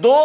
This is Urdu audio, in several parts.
2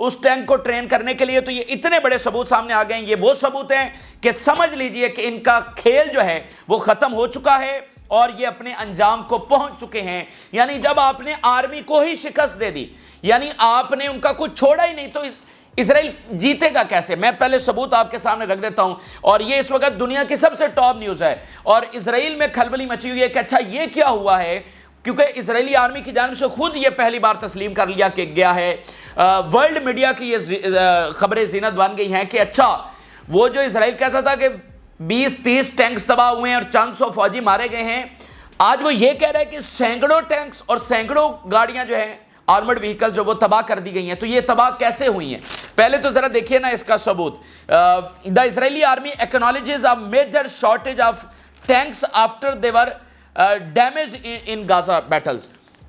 اس ٹینک کو ٹرین کرنے کے لیے. تو یہ اتنے بڑے ثبوت سامنے آ گئے ہیں. یہ وہ ثبوت ہیں کہ سمجھ لیجئے کہ ان کا کھیل جو ہے وہ ختم ہو چکا ہے اور یہ اپنے انجام کو پہنچ چکے ہیں. یعنی جب آپ نے آرمی کو ہی شکست دے دی, یعنی آپ نے ان کا کچھ چھوڑا ہی نہیں, تو اسرائیل جیتے گا کیسے؟ میں پہلے ثبوت آپ کے سامنے رکھ دیتا ہوں, اور یہ اس وقت دنیا کی سب سے ٹاپ نیوز ہے, اور اسرائیل میں کھلبلی مچی ہوئی ہے کہ اچھا یہ کیا ہوا ہے, کیونکہ اسرائیلی آرمی کی جانب سے خود یہ پہلی بار تسلیم کر لیا کہ گیا ہے. ورلڈ میڈیا کی یہ خبریں زینت بن گئی ہیں کہ اچھا وہ جو اسرائیل کہتا تھا کہ 20-30 ٹینکس تباہ ہوئے ہیں اور چند سو فوجی مارے گئے ہیں, آج وہ یہ کہہ رہا ہے کہ سینکڑوں ٹینکس اور سینکڑوں گاڑیاں جو ہیں آرمڈ وہیکل جو وہ تباہ کر دی گئی ہیں. تو یہ تباہ کیسے ہوئی ہیں؟ پہلے تو ذرا دیکھیے نا اس کا ثبوت. دا Israeli army acknowledges a major shortage of tanks after they were damaged in Gaza battles.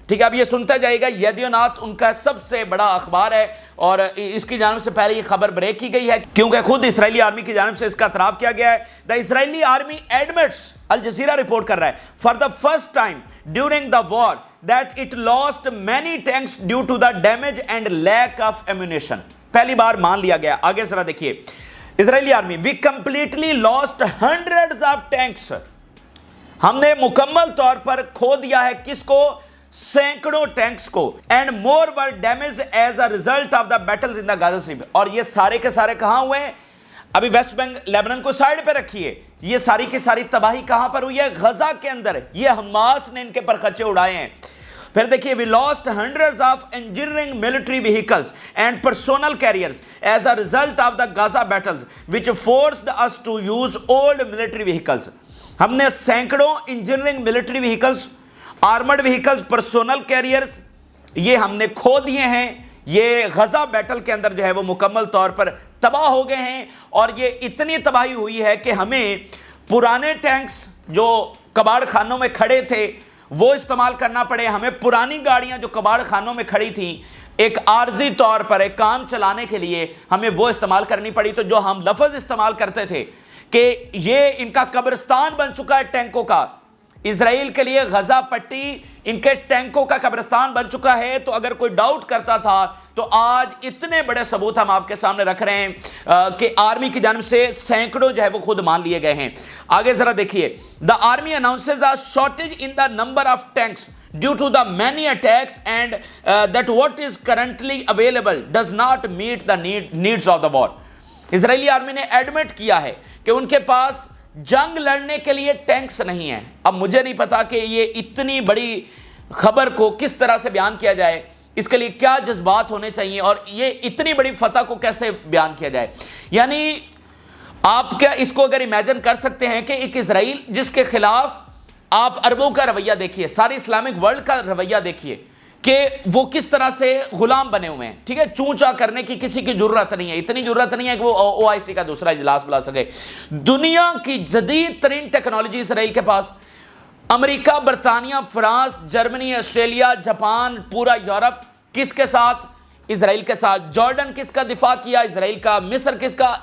ٹھیک ہے, اب یہ سنتا جائے گا. یدیونات ان کا سب سے بڑا اخبار ہے اور اس کی جانب سے پہلے یہ خبر بریک کی گئی ہے کیونکہ خود اسرائیلی آرمی کی جانب سے اس کا اعتراف کیا گیا ہے. The Israeli army admits, Al Jazeera report کر رہا ہے, for the first time during the war that it lost many tanks due to the damage and lack of ammunition. پہلی بار مان لیا گیا. آگے ذرا دیکھیے اسرائیلی army, we completely lost hundreds of tanks. ہم نے مکمل طور پر کھو دیا ہے کس کو؟ سینکڑوں ٹینکس کو. and more were damaged as a result of the battles in the Gaza Strip. اور یہ سارے کے سارے کہاں ہوئے ہیں؟ ابھی ویسٹ بینک لیبنن کو سائیڈ پہ رکھیے, یہ ساری کی ساری تباہی کہاں پر ہوئی ہے؟ غزہ کے اندر. یہ حماس نے ان کے پر خرچے اڑائے ہیں. پھر دیکھیے we lost hundreds of engineering military vehicles and personnel carriers as a result of the Gaza battles which forced us to use old military vehicles. ہم نے سینکڑوں engineering military vehicles, armoured vehicles, personnel carriers یہ ہم نے کھو دیے ہیں. یہ غزہ بیٹل کے اندر جو ہے وہ مکمل طور پر تباہ ہو گئے ہیں, اور یہ اتنی تباہی ہوئی ہے کہ ہمیں پرانے ٹینکس جو کباڑ خانوں میں کھڑے تھے وہ استعمال کرنا پڑے. ہمیں پرانی گاڑیاں جو کباڑ خانوں میں کھڑی تھیں ایک عارضی طور پر ایک کام چلانے کے لیے ہمیں وہ استعمال کرنی پڑی. تو جو ہم لفظ استعمال کرتے تھے کہ یہ ان کا قبرستان بن چکا ہے ٹینکوں کا, اسرائیل کے لیے غزہ پٹی ان کے ٹینکوں کا قبرستان بن چکا ہے. تو اگر کوئی ڈاؤٹ کرتا تھا تو آج اتنے بڑے ثبوت ہم آپ کے سامنے رکھ رہے ہیں کہ آرمی کی جانب سے سینکڑوں جو ہے وہ خود مان لیے گئے ہیں. آگے ذرا دیکھیے, the army announces a shortage in the number of tanks due to the many attacks and that what is currently available does not meet the needs of the war. Israeli army نے ایڈمٹ کیا ہے کہ ان کے پاس جنگ لڑنے کے لیے ٹینکس نہیں ہیں. اب مجھے نہیں پتا کہ یہ اتنی بڑی خبر کو کس طرح سے بیان کیا جائے, اس کے لیے کیا جذبات ہونے چاہیے, اور یہ اتنی بڑی فتح کو کیسے بیان کیا جائے. یعنی آپ کیا اس کو اگر امیجن کر سکتے ہیں کہ ایک اسرائیل جس کے خلاف آپ عربوں کا رویہ دیکھیے, ساری اسلامک ورلڈ کا رویہ دیکھیے کہ وہ کس طرح سے غلام بنے ہوئے ہیں. ٹھیک ہے, چونچا کرنے کی کسی کی ضرورت نہیں ہے, اتنی ضرورت نہیں ہے کہ وہ OIC کا دوسرا اجلاس بلا سکے. دنیا کی جدید ترین ٹیکنالوجی اسرائیل کے پاس, امریکہ, برطانیہ, فرانس, جرمنی, آسٹریلیا, جاپان, پورا یورپ کس کے ساتھ؟ اسرائیل کے ساتھ. جارڈن کس کا دفاع کیا؟ اسرائیل کا. مصر کس کا؟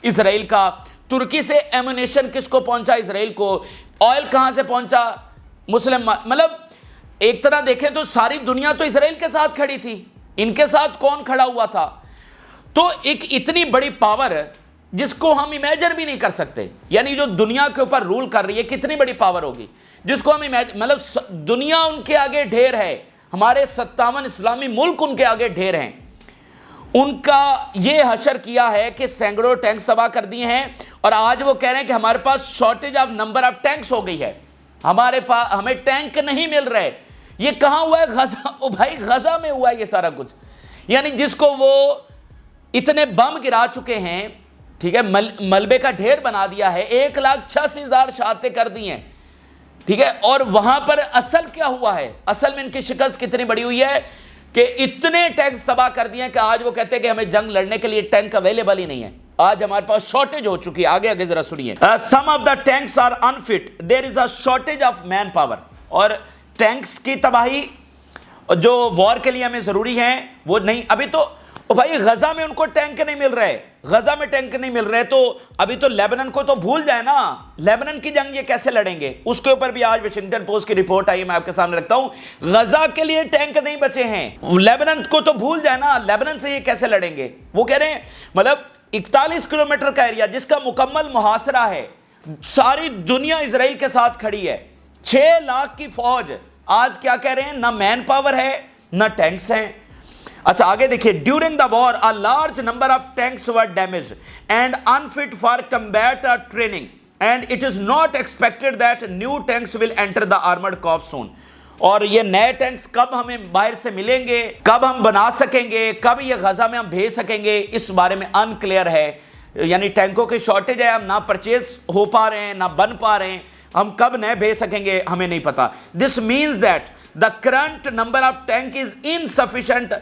اسرائیل کا. ترکی سے ایمونیشن کس کو پہنچا؟ اسرائیل کو. آئل کہاں سے پہنچا؟ مسلم. مطلب ایک طرح دیکھیں تو ساری دنیا تو اسرائیل کے ساتھ کھڑی تھی, ان کے ساتھ کون کھڑا ہوا تھا؟ تو ایک اتنی بڑی پاور جس کو ہم امیجن بھی نہیں کر سکتے, یعنی جو دنیا کے اوپر رول کر رہی ہے کتنی بڑی پاور ہوگی جس کو ہم مطلب دنیا ان کے آگے ڈھیر ہے, ہمارے 57 اسلامی ملک ان کے آگے ڈھیر ہیں. ان کا یہ حشر کیا ہے کہ سینکڑوں ٹینکس تباہ کر دیے ہیں, اور آج وہ کہہ رہے ہیں کہ ہمارے پاس shortage of number of tanks ہو گئی ہے, ہمارے پاس ہمیں ٹینک نہیں مل رہے. یہ کہاں ہوا ہے؟ غزہ. او بھائی غزہ میں ہوا ہے یہ سارا کچھ. یعنی جس کو وہ اتنے بم گرا چکے ہیں, ٹھیک ہے, ملبے کا ڈھیر بنا دیا ہے, 1,86,000 شہادتیں کر دی ہیں. ٹھیک ہے, اور وہاں پر اصل کیا ہوا ہے؟ اصل میں ان کی شکست کتنی بڑی ہوئی ہے کہ اتنے ٹینکس تباہ کر دیے ہیں کہ آج وہ کہتے ہیں کہ ہمیں جنگ لڑنے کے لیے ٹینک اویلیبل ہی نہیں ہے. آج ہمارے پاس شارٹیج ہو چکی ہے. آگے ذرا سنیے. Some of the tanks are unfit. There is a shortage of man power. اور ٹینکس کی تباہی جو وار کے لیے ہمیں ضروری ہیں وہ نہیں. ابھی تو بھائی غزہ میں ان کو ٹینک نہیں مل رہے, غزہ میں ٹینک نہیں مل رہے تو ابھی تو لیبنان کو تو بھول جائے نا، لیبنان کی جنگ یہ کیسے لڑیں گے؟ اس کے اوپر بھی آج واشنگٹن پوسٹ کی رپورٹ آئی ہے، میں آپ کے سامنے رکھتا ہوں۔ غزہ کے لیے ٹینک نہیں بچے ہیں، لیبنان کو تو بھول جائے نا، لیبنان سے یہ کیسے لڑیں گے؟ وہ کہہ رہے ہیں مطلب 41 کلومیٹر کا ایریا جس کا مکمل محاصرہ ہے، ساری دنیا اسرائیل کے ساتھ کھڑی ہے، 6 لاکھ کی فوج، آج کیا کہہ رہے ہیں؟ نہ مین پاور ہے نہ ٹینکس ہیں۔ اچھا آگے دیکھیے، during the war a large number of tanks were damaged and unfit for combat or training and it is not expected that new tanks will enter the armored corps soon۔ اور یہ نئے ٹینکس کب ہمیں باہر سے ملیں گے، کب ہم بنا سکیں گے، کب یہ غزہ میں ہم بھیج سکیں گے، اس بارے میں ان کلیئر ہے، یعنی ٹینکوں کی شارٹیج ہے، ہم نہ پرچیز ہو پا رہے ہیں نہ بن پا رہے ہیں، ہم کب نئے بھیج سکیں گے ہمیں نہیں پتا۔ This means that the current number of tank is insufficient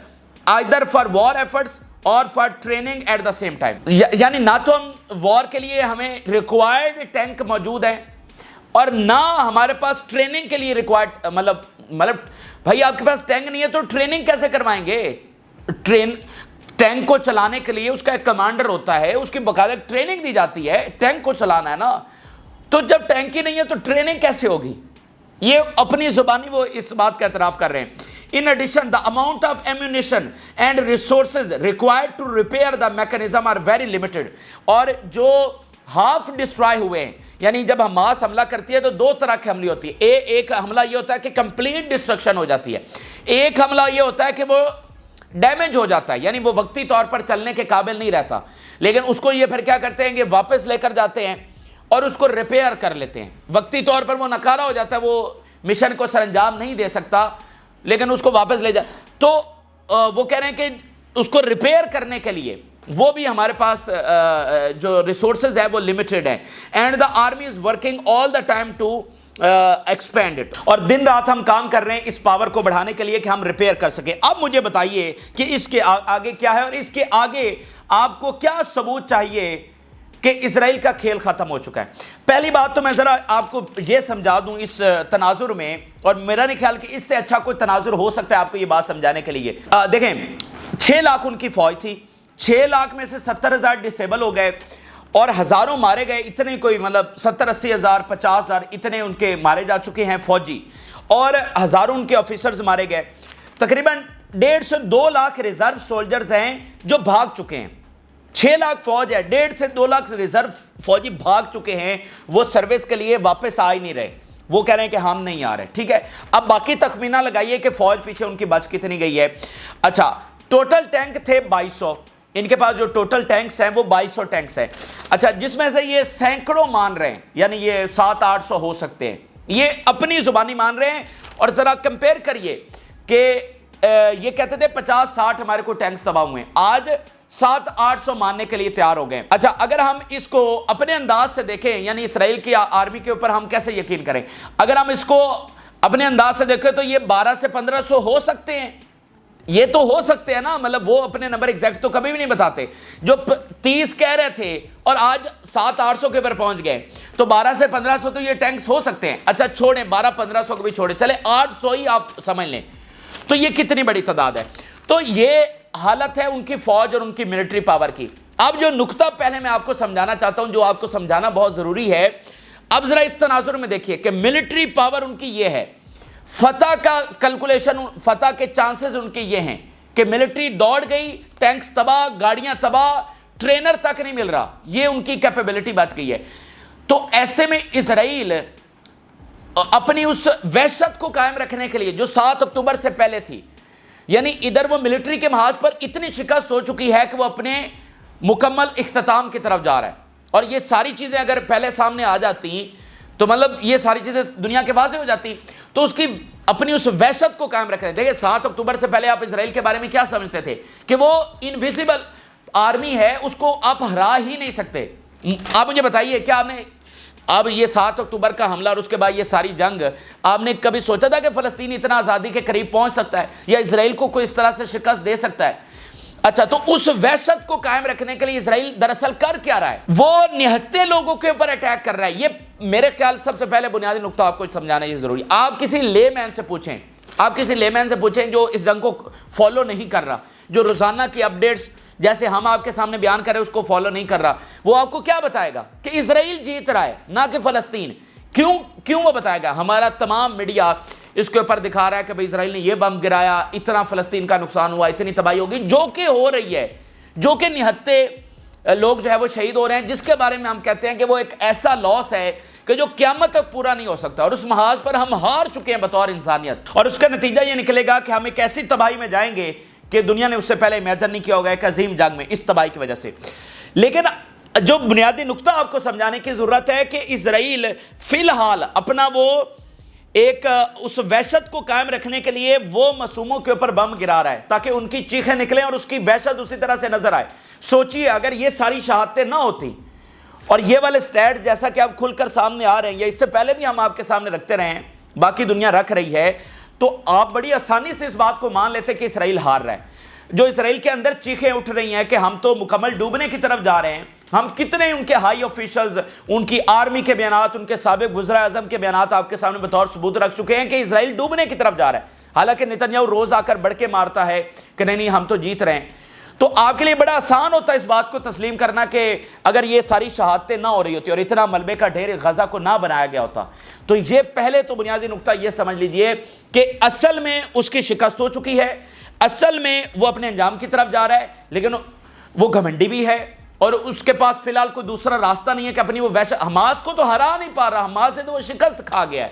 either for war efforts or for training at the same time۔ یعنی نہ تو ہم وار کے لیے ہمیں ریکوائرڈ ٹینک موجود ہیں اور نہ ہمارے پاس ٹریننگ کے لیے ریکوائرڈ، مطلب بھائی آپ کے پاس ٹینک نہیں ہے تو ٹریننگ کیسے کروائیں گے؟ ٹینک کو چلانے کے لیے اس کا ایک کمانڈر ہوتا ہے، اس کی باقاعدہ ٹریننگ دی جاتی ہے، ٹینک کو چلانا ہے نا، تو جب ٹینک ہی نہیں ہے تو ٹریننگ کیسے ہوگی؟ یہ اپنی زبانی وہ اس بات کا اعتراف کر رہے ہیں۔ In addition, the amount of ammunition and resources required to repair the mechanism are very limited۔ اور جو ہاف ڈسٹرائے ہوئے ہیں، یعنی جب حماس حملہ کرتی ہے تو 2 طرح کی حملے ہوتی ہے، ایک حملہ یہ ہوتا ہے کہ کمپلیٹ ڈسٹرکشن ہو جاتی ہے، ایک حملہ یہ ہوتا ہے کہ وہ ڈیمیج ہو جاتا ہے، یعنی وہ وقتی طور پر چلنے کے قابل نہیں رہتا، لیکن اس کو یہ پھر کیا کرتے ہیں کہ واپس لے کر جاتے ہیں اور اس کو ریپیئر کر لیتے ہیں، وقتی طور پر وہ ناکارہ ہو جاتا ہے، وہ مشن کو سر انجام نہیں دے سکتا، لیکن اس کو واپس لے تو وہ کہہ رہے ہیں کہ اس کو ریپیئر کرنے کے لیے وہ بھی ہمارے پاس جو ریسورسز ہے وہ لمیٹڈ ہیں۔ And the army is working all the time to expand it, اور دن رات ہم کام کر رہے ہیں اس پاور کو بڑھانے کے لیے کہ ہم ریپیئر کر سکیں۔ اب مجھے بتائیے کہ اس کے آگے کیا ہے، اور اس کے آگے آپ کو کیا ثبوت چاہیے کہ اسرائیل کا کھیل ختم ہو چکا ہے؟ پہلی بات تو میں ذرا آپ کو یہ سمجھا دوں اس تناظر میں، اور میرا نہیں خیال کہ اس سے اچھا کوئی تناظر ہو سکتا ہے آپ کو یہ بات سمجھانے کے لیے۔ دیکھیں 6 لاکھ ان کی فوج تھی، 6 لاکھ میں سے 70,000 ڈسیبل ہو گئے اور ہزاروں مارے گئے، اتنے کوئی مطلب 70-80 ہزار 50,000 اتنے ان کے مارے جا چکے ہیں فوجی، اور ہزاروں ان کے آفیسرز مارے گئے۔ تقریباً 1.5 سے 2 لاکھ ریزرو سولجرز ہیں جو بھاگ چکے ہیں۔ 6 لاکھ فوج ہے، 1.5 سے 2 لاکھ ریزرو فوجی بھاگ چکے ہیں، وہ سروس کے لیے واپس آ ہی نہیں رہے، وہ کہہ رہے ہیں کہ ہم نہیں آ رہے، ٹھیک ہے۔ اب باقی تخمینہ لگائیے کہ فوج پیچھے ان کی بچ کتنی گئی ہے۔ اچھا ٹوٹل ٹینک تھے 2200، ان کے پاس جو ٹوٹل ٹینکس ہیں وہ 2200 ٹینکس ہیں۔ اچھا جس میں سے یہ سینکڑوں مان رہے ہیں، یعنی یہ 700-800 ہو سکتے ہیں، یہ اپنی زبانی مان رہے ہیں، اور ذرا کمپیئر کریے کہ یہ کہتے تھے 50-60 ہمارے کو ٹینکس تباہ ہوئے ہیں، آج 700-800 ماننے کے لیے تیار ہو گئے۔ اچھا اگر ہم اس کو اپنے انداز سے دیکھیں، یعنی اسرائیل کی آرمی کے اوپر ہم کیسے یقین کریں، اگر ہم اس کو اپنے انداز سے دیکھیں تو یہ 1200 سے 1500 ہو سکتے ہیں، یہ تو ہو سکتے ہیں نا، مطلب وہ اپنے نمبر ایگزیکٹ تو کبھی بھی نہیں بتاتے، جو 30 کہہ رہے تھے اور آج 700-800 کے اوپر پہنچ گئے، تو 1200 سے 1500 تو یہ ٹینکس ہو سکتے ہیں۔ اچھا چھوڑیں 1200-1500 کو بھی چھوڑیں، چلے 800 ہی آپ سمجھ لیں، تو یہ کتنی بڑی تعداد ہے۔ تو یہ حالت ہے ان کی فوج اور ان کی ملٹری پاور کی۔ اب جو نقطہ پہلے میں آپ کو سمجھانا چاہتا ہوں، جو آپ کو سمجھانا بہت ضروری ہے، اب ذرا اس تناظر میں دیکھیے کہ ملٹری پاور ان کی یہ ہے، فتح کا کیلکولیشن، فتح کے چانسز ان کے یہ ہیں کہ ملٹری دوڑ گئی، ٹینکس تباہ، گاڑیاں تباہ، ٹرینر تک نہیں مل رہا، یہ ان کی کیپیبلٹی بچ گئی ہے۔ تو ایسے میں اسرائیل اپنی اس وحشت کو قائم رکھنے کے لیے جو 7 اکتوبر سے پہلے تھی، یعنی ادھر وہ ملٹری کے محاذ پر اتنی شکست ہو چکی ہے کہ وہ اپنے مکمل اختتام کی طرف جا رہا ہے، اور یہ ساری چیزیں اگر پہلے سامنے آ جاتی تو مطلب یہ ساری چیزیں دنیا کے واضح ہو جاتی، تو اس کی اپنی اس وحشت کو قائم رکھنے۔ دیکھیں 7 اکتوبر سے پہلے آپ اسرائیل کے بارے میں کیا سمجھتے تھے کہ وہ انویزیبل آرمی ہے، اس کو آپ ہرا ہی نہیں سکتے۔ آپ مجھے بتائیے کیا آپ نے اب یہ 7 اکتوبر کا حملہ اور اس کے بعد یہ ساری جنگ، آپ نے کبھی سوچا تھا کہ فلسطین اتنا آزادی کے قریب پہنچ سکتا ہے یا اسرائیل کو کوئی اس طرح سے شکست دے سکتا ہے؟ اچھا تو اس وحشت کو قائم رکھنے کے لیے اسرائیل دراصل کر کیا رہا ہے؟ وہ نہتے لوگوں کے اوپر اٹیک کر رہا ہے۔ یہ میرے خیال سب سے پہلے بنیادی نقطہ آپ کو سمجھانا یہ ضروری ہے۔ آپ کسی لے مین سے پوچھیں جو اس جنگ کو فالو نہیں کر رہا، جو روزانہ کی اپڈیٹس جیسے ہم آپ کے سامنے بیان کر رہے ہیں اس کو فالو نہیں کر رہا، وہ آپ کو کیا بتائے گا کہ اسرائیل جیت رہا ہے نہ کہ فلسطین؟ کیوں وہ بتائے گا؟ ہمارا تمام میڈیا اس کے اوپر دکھا رہا ہے کہ بھئی اسرائیل نے یہ بم گرایا، اتنا فلسطین کا نقصان ہوا، اتنی تباہی ہوگی، جو کہ ہو رہی ہے، جو کہ نہتے لوگ جو ہے وہ شہید ہو رہے ہیں، جس کے بارے میں ہم کہتے ہیں کہ وہ ایک ایسا لاس ہے کہ جو قیامت تک پورا نہیں ہو سکتا، اور اس محاذ پر ہم ہار چکے ہیں بطور انسانیت، اور اس کا نتیجہ یہ نکلے گا کہ ہم ایک ایسی تباہی میں جائیں گے کہ دنیا نے اس سے پہلے امیجن نہیں کیا ہوگا، ایک عظیم جنگ میں، اس تباہی کی وجہ سے۔ لیکن جو بنیادی نقطہ آپ کو سمجھانے کی ضرورت ہے کہ اسرائیل فی الحال اپنا وہ ایک اس وحشت کو قائم رکھنے کے لیے وہ معصوموں کے اوپر بم گرا رہا ہے تاکہ ان کی چیخیں نکلیں اور اس کی وحشت اسی طرح سے نظر آئے۔ سوچئے اگر یہ ساری شہادتیں نہ ہوتی اور یہ والے سٹیٹ جیسا کہ اب کھل کر سامنے آ رہے ہیں، یا اس سے پہلے بھی ہم آپ کے سامنے رکھتے رہے ہیں، باقی دنیا رکھ رہی ہے، تو آپ بڑی آسانی سے اس بات کو مان لیتے کہ اسرائیل ہار رہا ہے۔ جو اسرائیل کے اندر چیخیں اٹھ رہی ہیں کہ ہم تو مکمل ڈوبنے کی طرف جا رہے ہیں، ہم کتنے ان کے ہائی آفیشلز، ان کی آرمی کے بیانات، ان کے سابق وزراء اعظم کے بیانات آپ کے سامنے بطور ثبوت رکھ چکے ہیں کہ اسرائیل ڈوبنے کی طرف جا رہا ہے، حالانکہ نتنیاہو روز آ کر بڑھ کے مارتا ہے کہ نہیں ہم تو جیت رہے ہیں۔ تو آپ کے لیے بڑا آسان ہوتا ہے اس بات کو تسلیم کرنا کہ اگر یہ ساری شہادتیں نہ ہو رہی ہوتی اور اتنا ملبے کا ڈھیر غزہ کو نہ بنایا گیا ہوتا، تو یہ پہلے تو بنیادی نقطہ یہ سمجھ لیجئے کہ اصل میں اس کی شکست ہو چکی ہے، اصل میں وہ اپنے انجام کی طرف جا رہا ہے، لیکن وہ گھمنڈی بھی ہے اور اس کے پاس فی الحال کوئی دوسرا راستہ نہیں ہے کہ اپنی وہ وحشت، حماس کو تو ہرا نہیں پا رہا، حماس سے تو وہ شکست کھا گیا ہے،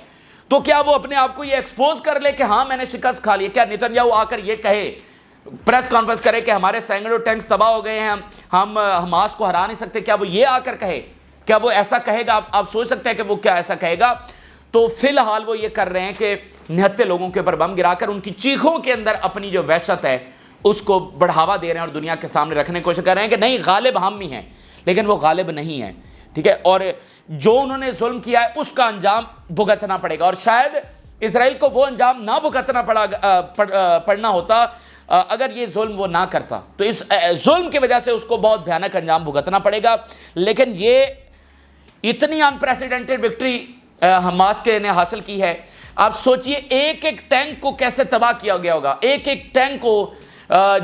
تو کیا وہ اپنے آپ کو یہ ایکسپوز کر لے کہ ہاں میں نے شکست کھا لی؟ کیا نتنیاہو آ کر یہ کہے، پریس کانفرنس کرے کہ ہمارے سینکڑوں ٹینکس تباہ ہو گئے ہیں، ہم حماس کو ہرا نہیں سکتے؟ کیا وہ یہ آ کر کہے؟ کیا وہ ایسا کہے گا؟ آپ سوچ سکتے ہیں کہ وہ کیا ایسا کہے گا؟ تو فی الحال وہ یہ کر رہے ہیں کہ نہتے لوگوں کے اوپر بم گرا کر ان کی چیخوں کے اندر اپنی جو وحشت ہے اس کو بڑھاوا دے رہے ہیں اور دنیا کے سامنے رکھنے کی کوشش کر رہے ہیں کہ نہیں غالب ہم ہی ہیں، لیکن وہ غالب نہیں ہیں، ٹھیک ہے؟ اور جو انہوں نے ظلم کیا ہے اس کا انجام بھگتنا پڑے گا، اور شاید اسرائیل کو وہ انجام نہ بھگتنا پڑنا ہوتا اگر یہ ظلم وہ نہ کرتا، تو اس ظلم کی وجہ سے اس کو بہت بھیانک انجام بھگتنا پڑے گا۔ لیکن یہ اتنی انپریسیڈنٹڈ وکٹری حماس کے نے حاصل کی ہے، آپ سوچئے ایک ایک ٹینک کو کیسے تباہ کیا گیا ہوگا، ایک ایک ٹینک کو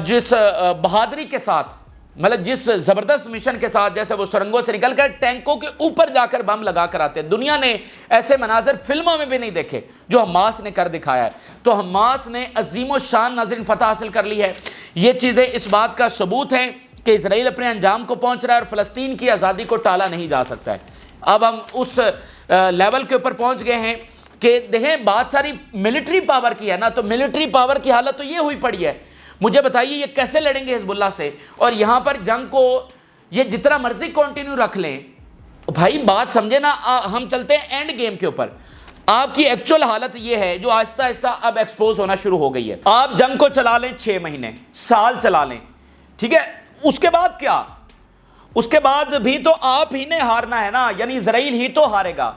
جس بہادری کے ساتھ، مطلب جس زبردست مشن کے ساتھ، جیسے وہ سرنگوں سے نکل کر ٹینکوں کے اوپر جا کر بم لگا کر آتے ہیں۔ دنیا نے ایسے مناظر فلموں میں بھی نہیں دیکھے جو حماس نے کر دکھایا ہے۔ تو حماس نے عظیم و شان ناظرین فتح حاصل کر لی ہے۔ یہ چیزیں اس بات کا ثبوت ہیں کہ اسرائیل اپنے انجام کو پہنچ رہا ہے اور فلسطین کی آزادی کو ٹالا نہیں جا سکتا ہے۔ اب ہم اس لیول کے اوپر پہنچ گئے ہیں کہ دیکھیں بات ساری ملٹری پاور کی ہے نا، تو ملٹری پاور کی حالت تو یہ ہوئی پڑی ہے۔ مجھے بتائیے یہ کیسے لڑیں گے حزب اللہ سے؟ اور یہاں پر جنگ کو یہ جتنا مرضی کنٹینیو رکھ لیں، بھائی بات سمجھے نا، ہم چلتے ہیں اینڈ گیم کے اوپر۔ آپ کی ایکچول حالت یہ ہے جو آہستہ آہستہ اب ایکسپوز ہونا شروع ہو گئی ہے۔ آپ جنگ کو چلا لیں 6 مہینے، سال چلا لیں، ٹھیک ہے، اس کے بعد کیا؟ اس کے بعد بھی تو آپ ہی نے ہارنا ہے نا، یعنی اسرائیل ہی تو ہارے گا،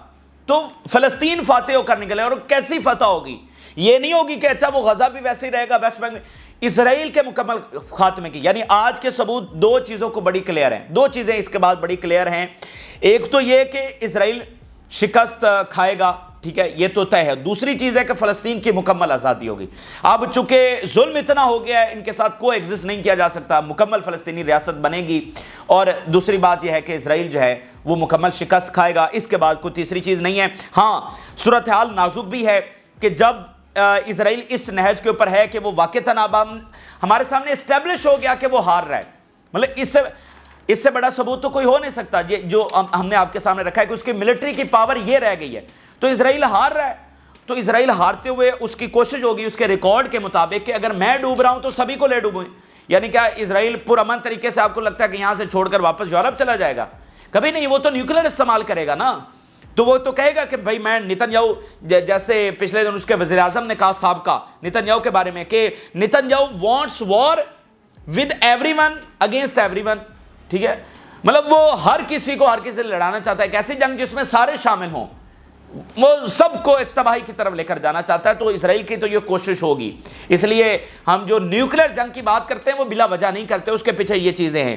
تو فلسطین فاتح ہو کر نکلے، اور کیسی فتح ہوگی؟ یہ نہیں ہوگی کہ اچھا وہ غزہ بھی ویسے ہی رہے گا، ویسٹ بینک میں اسرائیل کے مکمل خاتمے کی، یعنی آج کے ثبوت 2 چیزوں کو بڑی کلیئر ہیں، 2 چیزیں اس کے بعد بڑی کلیئر ہیں۔ ایک تو یہ کہ اسرائیل شکست کھائے گا، ٹھیک ہے، یہ تو طے ہے۔ دوسری چیز ہے کہ فلسطین کی مکمل آزادی ہوگی۔ اب چونکہ ظلم اتنا ہو گیا ہے، ان کے ساتھ کوئی ایگزسٹ نہیں کیا جا سکتا، مکمل فلسطینی ریاست بنے گی۔ اور دوسری بات یہ ہے کہ اسرائیل جو ہے وہ مکمل شکست کھائے گا، اس کے بعد کوئی تیسری چیز نہیں ہے۔ ہاں صورتحال نازک بھی ہے کہ جب اسرائیل اس نہج کے اوپر ہے کہ وہ واقعتاً اب ہمارے سامنے اسٹیبلش ہو گیا کہ وہ ہار رہا ہے، مطلب اس سے بڑا ثبوت تو کوئی ہو نہیں سکتا جو ہم نے آپ کے سامنے رکھا ہے کہ اس کی ملٹری کی پاور یہ رہ گئی ہے، تو اسرائیل ہار رہا ہے، تو اسرائیل ہارتے ہوئے اس کی کوشش ہوگی اس کے ریکارڈ کے مطابق کہ اگر میں ڈوب رہا ہوں تو سبھی کو لے ڈوبوں۔ یعنی کیا اسرائیل پرامن طریقے سے آپ کو لگتا ہے کہ یہاں سے چھوڑ کر واپس یورپ چلا جائے گا؟ کبھی نہیں، وہ تو نیوکلیر استعمال کرے گا نا، تو وہ تو کہے گا کہ بھائی میں نتنیاہو، جیسے پچھلے دن اس کے وزیر اعظم نے کہا سابقہ نتنیاہو کے بارے میں کہ Netanyahu wants war with everyone against everyone, ٹھیک ہے، مطلب وہ ہر کسی کو ہر کسی سے لڑانا چاہتا ہے، ایک ایسی جنگ جس میں سارے شامل ہوں، وہ سب کو ایک تباہی کی طرف لے کر جانا چاہتا ہے۔ تو اسرائیل کی تو یہ کوشش ہوگی، اس لیے ہم جو نیوکلیر جنگ کی بات کرتے ہیں وہ بلا وجہ نہیں کرتے، اس کے پیچھے یہ چیزیں ہیں۔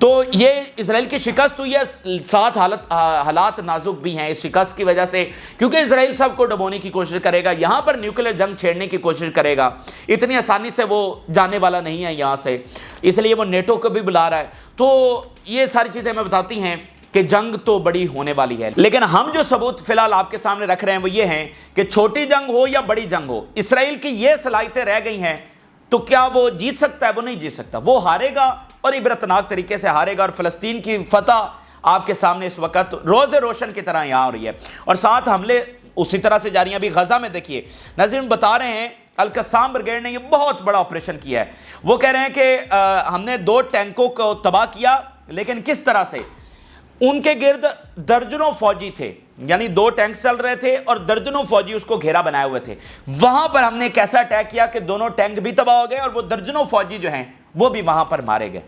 تو یہ اسرائیل کی شکست ہوئی ہے، ساتھ حالات نازک بھی ہیں اس شکست کی وجہ سے، کیونکہ اسرائیل سب کو ڈبونے کی کوشش کرے گا، یہاں پر نیوکلیر جنگ چھیڑنے کی کوشش کرے گا، اتنی آسانی سے وہ جانے والا نہیں ہے یہاں سے، اس لیے وہ نیٹو کو بھی بلا رہا ہے۔ تو یہ ساری چیزیں ہمیں بتاتی ہیں کہ جنگ تو بڑی ہونے والی ہے، لیکن ہم جو ثبوت فی الحال آپ کے سامنے رکھ رہے ہیں وہ یہ ہیں کہ چھوٹی جنگ ہو یا بڑی جنگ ہو، اسرائیل کی یہ صلاحیتیں رہ گئی ہیں تو کیا وہ جیت سکتا ہے؟ وہ نہیں جیت سکتا، وہ ہارے گا اور عبرتناک طریقے سے ہارے گا، اور فلسطین کی فتح آپ کے سامنے اس وقت روز روشن کی طرح یہاں ہو رہی ہے، اور ساتھ حملے اسی طرح سے جاری ہیں۔ ابھی غزہ میں دیکھیے ناظرین بتا رہے ہیں القسام بریگیڈ نے یہ بہت بڑا آپریشن کیا ہے، وہ کہہ رہے ہیں کہ ہم نے 2 ٹینکوں کو تباہ کیا، لیکن کس طرح سے؟ ان کے گرد درجنوں فوجی تھے، یعنی 2 ٹینک چل رہے تھے اور درجنوں فوجی اس کو گھیرا بنائے ہوئے تھے، وہاں پر ہم نے ایک ایسا اٹیک کیا کہ دونوں ٹینک بھی تباہ ہو گئے اور وہ درجنوں فوجی جو ہیں وہ بھی وہاں پر مارے گئے۔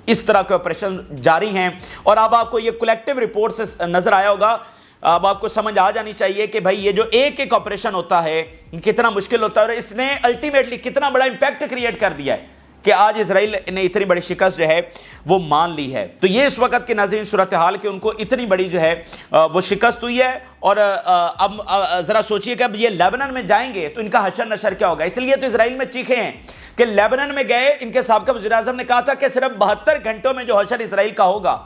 اس طرح کے آپریشن جاری ہیں، اور اب آپ کو یہ کلیکٹیو رپورٹ سے نظر آیا ہوگا، اب آپ کو سمجھ آ جانی چاہیے کہ بھائی یہ جو ایک آپریشن ہوتا ہے کتنا مشکل ہوتا ہے، اور اس نے الٹیمیٹلی کتنا بڑا امپیکٹ کریٹ کر دیا ہے کہ آج اسرائیل نے اتنی بڑی شکست جو ہے وہ مان لی ہے۔ تو یہ اس وقت کے ناظرین صورتحال کہ ان کو اتنی بڑی جو ہے وہ شکست ہوئی ہے، اور اب ذرا سوچئے کہ اب یہ لیبنان میں جائیں گے تو ان کا حشر نشر کیا ہوگا۔ اس لیے تو اسرائیل میں چیخے ہیں کہ لیبنان میں گئے، ان کے سابقہ وزیر اعظم نے کہا تھا کہ صرف 72 گھنٹوں میں جو حشر اسرائیل کا ہوگا،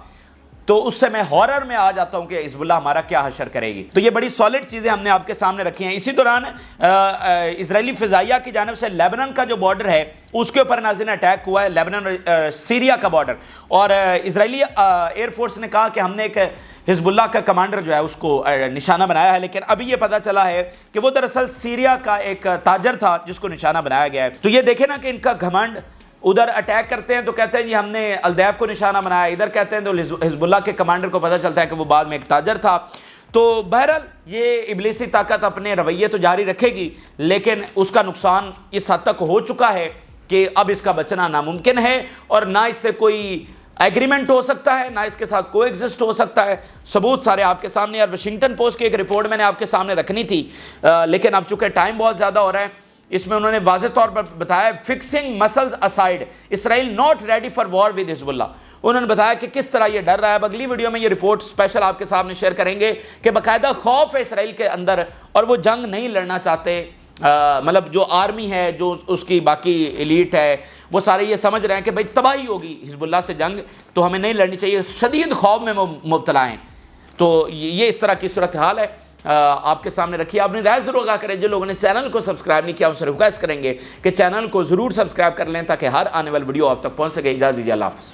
تو اس سے میں ہارر میں آ جاتا ہوں کہ حزب اللہ ہمارا کیا حشر کرے گی۔ تو یہ بڑی سالڈ چیزیں ہم نے آپ کے سامنے رکھی ہیں۔ اسی دوران اسرائیلی فضائیہ کی جانب سے لیبنان کا جو بارڈر ہے اس کے اوپر ناظرین اٹیک ہوا ہے، لیبنان اور سیریا کا بارڈر، اور اسرائیلی ایئر فورس نے کہا کہ ہم نے ایک حزب اللہ کا کمانڈر جو ہے اس کو نشانہ بنایا ہے، لیکن ابھی یہ پتا چلا ہے کہ وہ دراصل سیریا کا ایک تاجر تھا جس کو نشانہ بنایا گیا ہے۔ تو یہ دیکھیں نا کہ ان کا گھمنڈ، ادھر اٹیک کرتے ہیں تو کہتے ہیں جی ہم نے الدیف کو نشانہ بنایا، ادھر کہتے ہیں تو حزب اللہ کے کمانڈر کو پتہ چلتا ہے کہ وہ بعد میں ایک تاجر تھا۔ تو بہرحال یہ ابلیسی طاقت اپنے رویے تو جاری رکھے گی، لیکن اس کا نقصان اس حد تک ہو چکا ہے کہ اب اس کا بچنا ناممکن ہے، اور نہ اس سے کوئی ایگریمنٹ ہو سکتا ہے، نہ اس کے ساتھ کو ایگزسٹ ہو سکتا ہے۔ ثبوت سارے آپ کے سامنے، اور واشنگٹن پوسٹ کی ایک رپورٹ میں نے آپ کے سامنے رکھنی تھی، لیکن اب چونکہ ٹائم بہت زیادہ ہو رہا ہے، اس میں انہوں نے واضح طور پر بتایا flexing muscles aside Israel not ready for war with Hezbollah. انہوں نے بتایا کہ کس طرح یہ ڈر رہا ہے۔ اب اگلی ویڈیو میں یہ رپورٹ اسپیشل آپ کے سامنے شیئر کریں گے کہ باقاعدہ خوف ہے اسرائیل کے اندر، اور وہ جنگ نہیں لڑنا چاہتے، مطلب جو آرمی ہے، جو اس کی باقی ایلیٹ ہے، وہ سارے یہ سمجھ رہے ہیں کہ بھائی تباہی ہوگی حزب اللہ سے جنگ، تو ہمیں نہیں لڑنی چاہیے، شدید خوف میں مبتلا ہیں۔ تو یہ اس طرح کی صورتحال ہے آپ کے سامنے رکھیے۔ آپ نے رائے ضرور آگاہ کریں، جو لوگوں نے چینل کو سبسکرائب نہیں کیا ان سے ریکویسٹ کریں گے کہ چینل کو ضرور سبسکرائب کر لیں تاکہ ہر آنے والی ویڈیو آپ تک پہنچ سکے۔ اجازت دیجیے، اللہ حافظ۔